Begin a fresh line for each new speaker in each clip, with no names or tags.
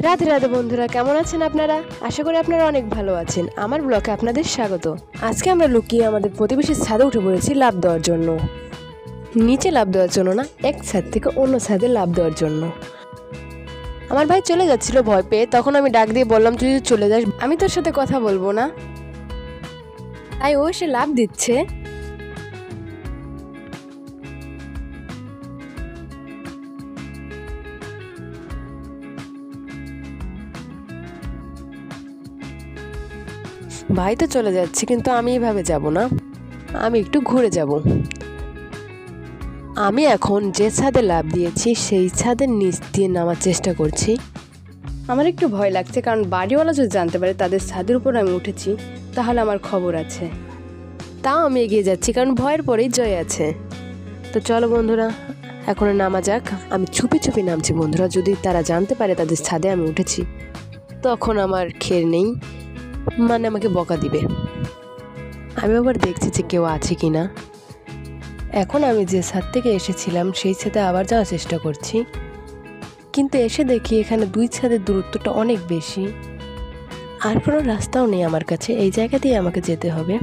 রাধে রাধে বন্ধুরা, কেমন আছেন আপনারা? আশা করি আপনারা অনেক ভালো আছেন। আমার ব্লগে আপনাদের স্বাগত। আজকে আমরা লুকিয়ে আমাদের প্রতিবেশীর ছাদে উঠে পড়েছি লাফ দেওয়ার জন্য। নিচে লাফ দেওয়ার জন্য না, এক ছাদ থেকে অন্য ছাদে লাফ দেওয়ার জন্য। আমার ভাই চলে যাচ্ছিল ভয় পেয়ে, তখন আমি ডাক দিয়ে বললাম তুই চলে যাস, আমি তোর সাথে কথা বলবো না। তাই ও এসে লাফ দিচ্ছে। ভাই তো চলে যাচ্ছে, কিন্তু আমি এভাবে যাব না, আমি একটু ঘুরে যাব। আমি এখন যে ছাদে লাফ দিয়েছি সেই ছাদের নিচ দিয়ে নামার চেষ্টা করছি। আমার একটু ভয় লাগছে, কারণ বাড়িওয়ালা যদি জানতে পারে তাদের ছাদের উপর আমি উঠেছি, তাহলে আমার খবর আছে। তাও আমি এগিয়ে যাচ্ছি, কারণ ভয়ের পরেই জয় আছে। তো চলো বন্ধুরা, এখন নামা যাক। আমি চুপি চুপি নামছি বন্ধুরা, যদি তারা জানতে পারে তাদের ছাদে আমি উঠেছি, তখন আমার খের নেই, মানে আমাকে বকা দিবে। আমি আবার দেখছি যে কেউ আছে কি না। এখন আমি যে ছাদ থেকে এসেছিলাম সেই ছাদে আবার যাওয়ার চেষ্টা করছি, কিন্তু এসে দেখি এখানে দুই ছাদের দূরত্বটা অনেক বেশি, আর কোনো রাস্তাও নেই আমার কাছে। এই জায়গা দিয়ে আমাকে যেতে হবে।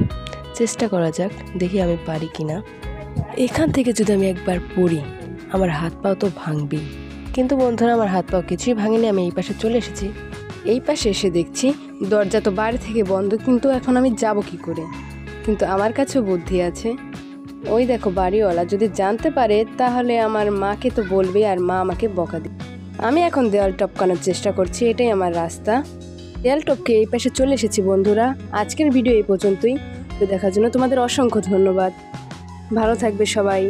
চেষ্টা করা যাক, দেখি আমি পারি কি না। এখান থেকে যদি আমি একবার পড়ি, আমার হাত পাও তো ভাঙবেই। কিন্তু বন্ধুরা, আমার হাত পাও কিছুই ভাঙেনি। আমি এই পাশে চলে এসেছি। এই পাশে এসে দেখছি দরজা তো বাইরে থেকে বন্ধ, কিন্তু এখন আমি যাব কি করে? কিন্তু আমার কাছেও বুদ্ধি আছে। ওই দেখো, বাড়িওয়ালা যদি জানতে পারে তাহলে আমার মাকে তো বলবে, আর মা আমাকে বকা দিবে। আমি এখন দেওয়াল টপকানোর চেষ্টা করছি, এটাই আমার রাস্তা। দেওয়াল টপকে এই পাশে চলে এসেছি বন্ধুরা। আজকের ভিডিও এই পর্যন্তই। তো দেখার জন্য তোমাদের অসংখ্য ধন্যবাদ। ভালো থাকবে সবাই।